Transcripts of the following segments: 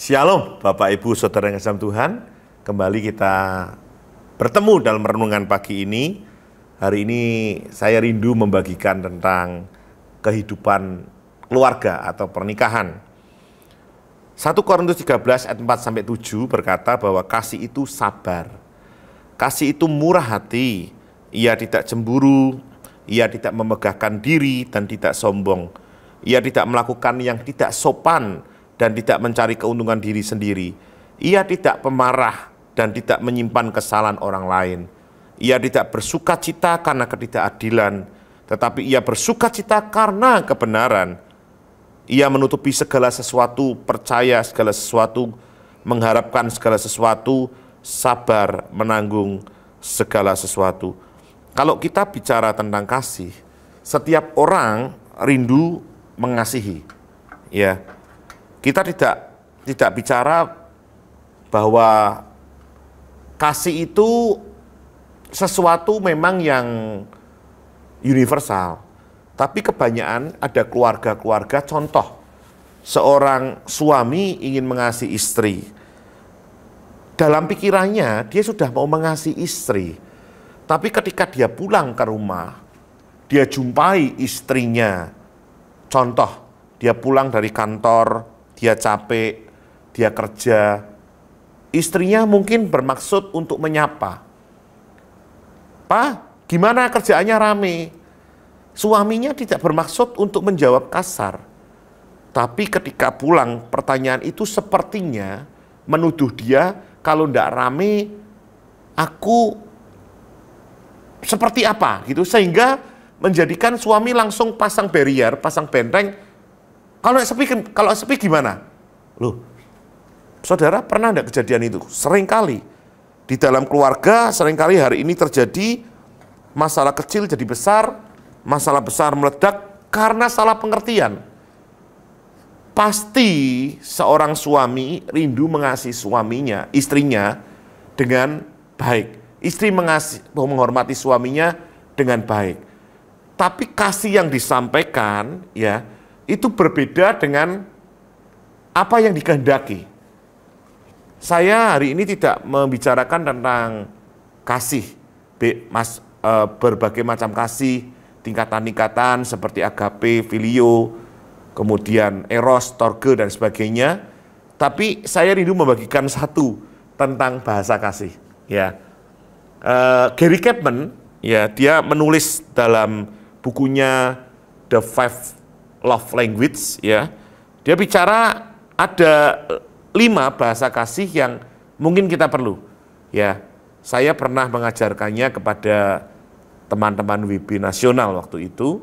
Shalom Bapak Ibu Saudara yang kasih Tuhan. Kembali kita bertemu dalam renungan pagi ini. Hari ini saya rindu membagikan tentang kehidupan keluarga atau pernikahan. 1 Korintus 13 ayat 4-7 berkata bahwa kasih itu sabar. Kasih itu murah hati. Ia tidak cemburu, ia tidak memegahkan diri dan tidak sombong. Ia tidak melakukan yang tidak sopan dan tidak mencari keuntungan diri sendiri. Ia tidak pemarah dan tidak menyimpan kesalahan orang lain. Ia tidak bersuka cita karena ketidakadilan, tetapi ia bersuka cita karena kebenaran. Ia menutupi segala sesuatu, percaya segala sesuatu, mengharapkan segala sesuatu, sabar menanggung segala sesuatu. Kalau kita bicara tentang kasih, setiap orang rindu mengasihi. Ya. Kita tidak bicara bahwa kasih itu sesuatu memang yang universal. Tapi kebanyakan ada keluarga-keluarga, contoh seorang suami ingin mengasihi istri. Dalam pikirannya dia sudah mau mengasihi istri. Tapi ketika dia pulang ke rumah, dia jumpai istrinya. Contoh, dia pulang dari kantor, dia capek, dia kerja. Istrinya mungkin bermaksud untuk menyapa. Pak, gimana kerjaannya rame? Suaminya tidak bermaksud untuk menjawab kasar. Tapi ketika pulang, pertanyaan itu sepertinya menuduh dia, kalau tidak rame, aku seperti apa? Gitu. Sehingga menjadikan suami langsung pasang barrier, pasang benteng. Kalau sepi gimana? Loh, saudara pernah enggak kejadian itu? Seringkali. Di dalam keluarga seringkali hari ini terjadi masalah kecil jadi besar, masalah besar meledak karena salah pengertian. Pasti seorang suami rindu mengasihi suaminya, istrinya dengan baik. Istri menghormati suaminya dengan baik. Tapi kasih yang disampaikan ya itu berbeda dengan apa yang dikehendaki. Saya hari ini tidak membicarakan tentang kasih, berbagai macam kasih, tingkatan-tingkatan seperti agape, filio, kemudian eros, storge, dan sebagainya. Tapi saya rindu membagikan satu tentang bahasa kasih. Ya, Gary Chapman, ya, dia menulis dalam bukunya The Five Love Language, ya, dia bicara ada 5 bahasa kasih yang mungkin kita perlu. Ya, saya pernah mengajarkannya kepada teman-teman WB nasional waktu itu,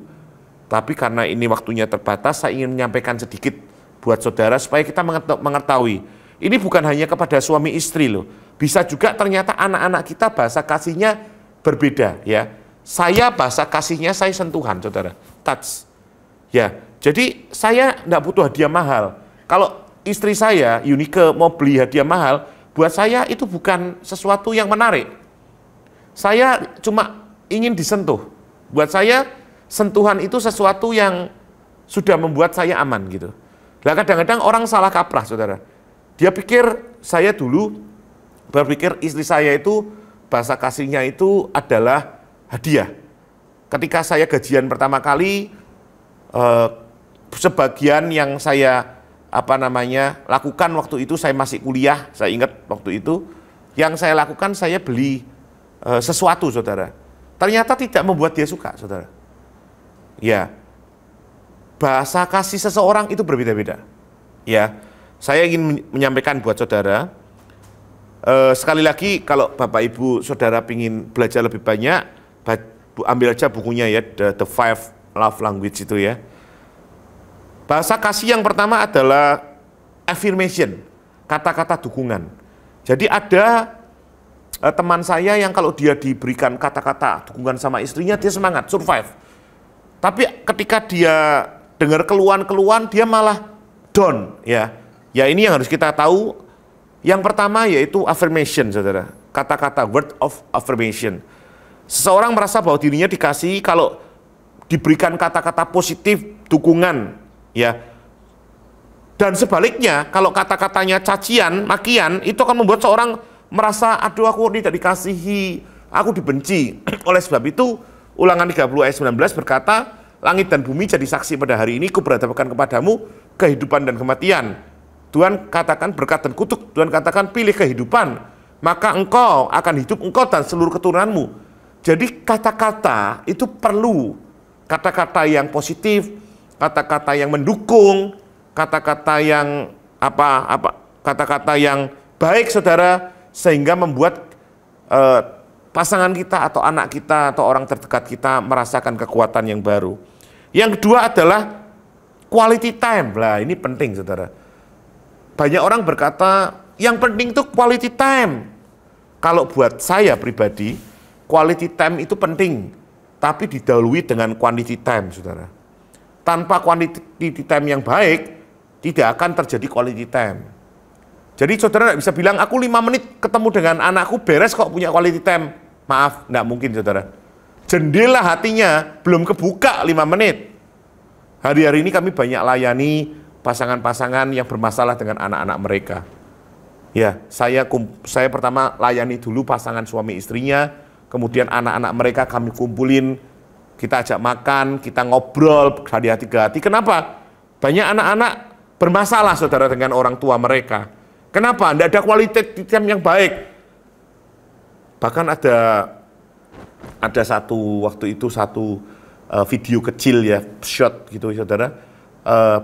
tapi karena ini waktunya terbatas, saya ingin menyampaikan sedikit buat saudara supaya kita mengetahui. Ini bukan hanya kepada suami istri loh, bisa juga ternyata anak-anak kita bahasa kasihnya berbeda. Ya, saya bahasa kasihnya saya sentuhan, saudara, touch. Ya, jadi saya tidak butuh hadiah mahal. Kalau istri saya, Yunike, mau beli hadiah mahal, buat saya itu bukan sesuatu yang menarik. Saya cuma ingin disentuh. Buat saya, sentuhan itu sesuatu yang sudah membuat saya aman gitu. Nah, kadang-kadang orang salah kaprah, saudara. Dia pikir saya dulu berpikir istri saya itu bahasa kasihnya itu adalah hadiah. Ketika saya gajian pertama kali, sebagian yang saya lakukan waktu itu, saya masih kuliah, saya ingat waktu itu yang saya lakukan, saya beli sesuatu, saudara. Ternyata tidak membuat dia suka, saudara. Ya, bahasa kasih seseorang itu berbeda-beda. Ya, saya ingin menyampaikan buat saudara, sekali lagi kalau Bapak Ibu Saudara ingin belajar lebih banyak, ambil aja bukunya ya, The Five Love Language itu ya. Bahasa kasih yang pertama adalah affirmation, kata-kata dukungan. Jadi ada teman saya yang kalau dia diberikan kata-kata dukungan sama istrinya, dia semangat, survive. Tapi ketika dia dengar keluhan-keluhan, dia malah down. Ya, ini yang harus kita tahu. Yang pertama yaitu affirmation, saudara. Kata-kata word of affirmation. Seseorang merasa bahwa dirinya dikasihi kalau diberikan kata-kata positif, dukungan, ya. Dan sebaliknya, kalau kata-katanya cacian, makian, itu akan membuat seorang merasa, aduh aku tidak dikasihi, aku dibenci. Oleh sebab itu, Ulangan 30 ayat 19 berkata, langit dan bumi jadi saksi pada hari ini, kuberhadapkan kepadamu kehidupan dan kematian. Tuhan katakan berkat dan kutuk, Tuhan katakan pilih kehidupan, maka engkau akan hidup, engkau dan seluruh keturunanmu. Jadi kata-kata itu perlu, kata-kata yang positif, kata-kata yang mendukung, kata-kata yang kata-kata yang baik, saudara, sehingga membuat pasangan kita atau anak kita atau orang terdekat kita merasakan kekuatan yang baru. Yang kedua adalah quality time. Lah, ini penting, saudara. Banyak orang berkata yang penting itu quality time. Kalau buat saya pribadi, quality time itu penting, tapi didahului dengan quantity time, saudara. Tanpa quantity time yang baik, tidak akan terjadi quality time. Jadi saudara tidak bisa bilang, aku 5 menit ketemu dengan anakku beres kok punya quality time. Maaf, tidak mungkin, saudara. Jendela hatinya belum kebuka 5 menit. Hari-hari ini kami banyak layani pasangan-pasangan yang bermasalah dengan anak-anak mereka. Ya, saya pertama layani dulu pasangan suami istrinya, kemudian anak-anak mereka kami kumpulin, kita ajak makan, kita ngobrol dari hati ke hati. Kenapa? Banyak anak-anak bermasalah, saudara, dengan orang tua mereka. Kenapa? Tidak ada kualitas time yang baik. Bahkan ada satu waktu itu satu video kecil ya, shot gitu, saudara.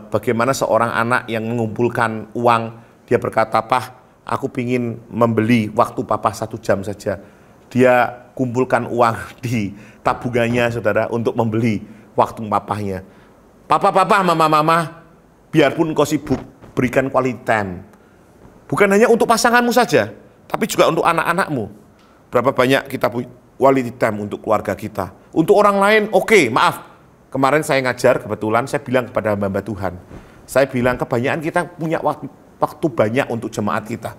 Bagaimana seorang anak yang mengumpulkan uang, dia berkata, "Pah, aku pingin membeli waktu papa 1 jam saja." Dia kumpulkan uang di tabungannya, saudara, untuk membeli waktu papahnya. Papa, mama, biarpun kau sibuk, berikan quality time. Bukan hanya untuk pasanganmu saja, tapi juga untuk anak-anakmu. Berapa banyak kita punya quality time untuk keluarga kita. Untuk orang lain, oke, maaf. Kemarin saya ngajar, kebetulan saya bilang kepada hamba Tuhan. Saya bilang, kebanyakan kita punya waktu banyak untuk jemaat kita.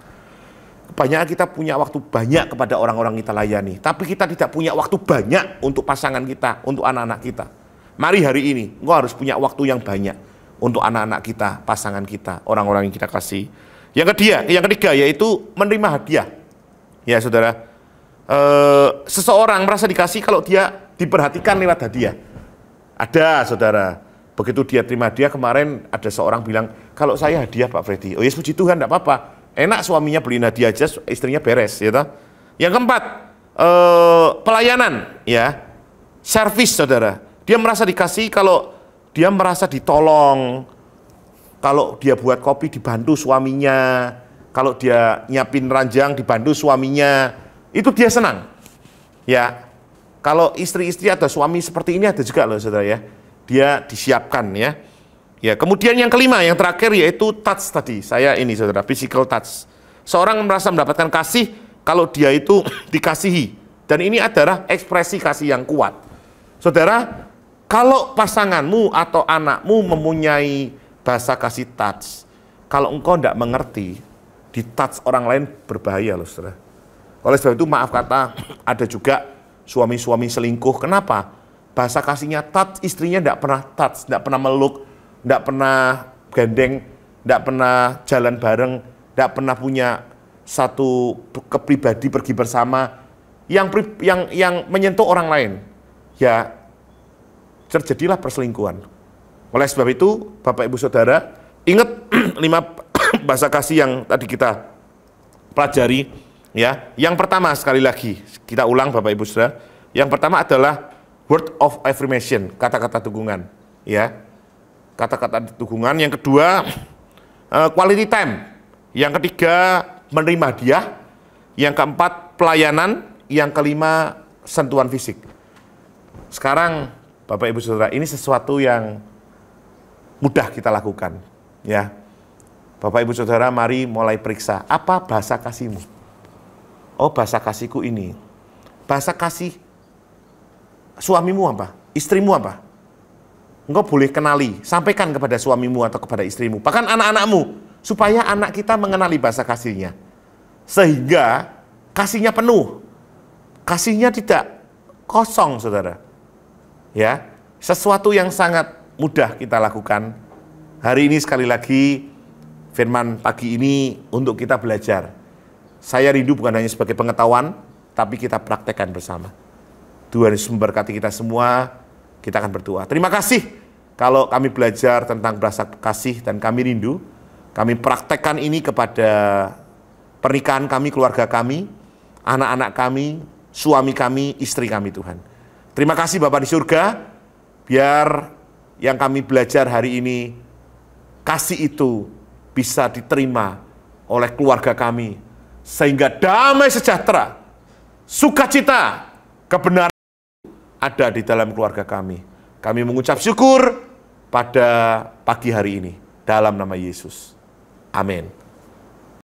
Kebanyakan kita punya waktu banyak kepada orang-orang kita layani. Tapi kita tidak punya waktu banyak untuk pasangan kita, untuk anak-anak kita. Mari hari ini, engkau harus punya waktu yang banyak untuk anak-anak kita, pasangan kita, orang-orang yang kita kasih. Yang ketiga yaitu menerima hadiah. Ya, saudara, seseorang merasa dikasih kalau dia diperhatikan lewat hadiah. Ada, saudara, begitu dia terima hadiah, kemarin ada seorang bilang, kalau saya hadiah Pak Freddy, oh ya puji Tuhan, tidak apa-apa. Enak suaminya beliin hadiah aja, istrinya beres, ya toh. Yang keempat, pelayanan, ya, servis, saudara. Dia merasa dikasih kalau dia merasa ditolong, kalau dia buat kopi dibantu suaminya, kalau dia nyiapin ranjang dibantu suaminya, itu dia senang. Ya, kalau istri-istri atau suami seperti ini ada juga loh, saudara, ya. Dia disiapkan, ya. Ya, kemudian yang kelima, yang terakhir yaitu touch tadi. Saya ini, saudara, physical touch. Seorang merasa mendapatkan kasih kalau dia itu dikasihi. Dan ini adalah ekspresi kasih yang kuat. Saudara, kalau pasanganmu atau anakmu mempunyai bahasa kasih touch, kalau engkau tidak mengerti, di touch orang lain berbahaya loh, saudara. Oleh sebab itu, maaf kata, ada juga suami-suami selingkuh. Kenapa? Bahasa kasihnya touch, istrinya tidak pernah touch, tidak pernah meluk, tidak pernah gandeng, tidak pernah jalan bareng, tidak pernah punya satu kepribadi pergi bersama yang menyentuh orang lain. Ya, terjadilah perselingkuhan. Oleh sebab itu, Bapak Ibu Saudara, ingat 5 bahasa kasih yang tadi kita pelajari, ya. Yang pertama, sekali lagi kita ulang, Bapak Ibu Saudara. Yang pertama adalah word of affirmation, kata-kata dukungan, ya. Kata-kata dukungan. Yang kedua, quality time. Yang ketiga, menerima hadiah. Yang keempat, pelayanan. Yang kelima, sentuhan fisik. Sekarang, Bapak Ibu Saudara, ini sesuatu yang mudah kita lakukan, ya. Bapak Ibu Saudara, mari mulai periksa, apa bahasa kasihmu? Oh, bahasa kasihku ini. Bahasa kasih suamimu apa? Istrimu apa? Engkau boleh kenali, sampaikan kepada suamimu atau kepada istrimu, bahkan anak-anakmu, supaya anak kita mengenali bahasa kasihnya. Sehingga kasihnya penuh, kasihnya tidak kosong, saudara. Ya, sesuatu yang sangat mudah kita lakukan. Hari ini sekali lagi, firman pagi ini untuk kita belajar. Saya rindu bukan hanya sebagai pengetahuan, tapi kita praktekkan bersama. Tuhan Yesus memberkati kita semua, kita akan berdoa. Terima kasih kalau kami belajar tentang belas kasih dan kami rindu. Kami praktekkan ini kepada pernikahan kami, keluarga kami, anak-anak kami, suami kami, istri kami Tuhan. Terima kasih Bapa di surga, biar yang kami belajar hari ini, kasih itu bisa diterima oleh keluarga kami, sehingga damai sejahtera, sukacita, kebenaran ada di dalam keluarga kami. Kami mengucap syukur pada pagi hari ini, dalam nama Yesus. Amin.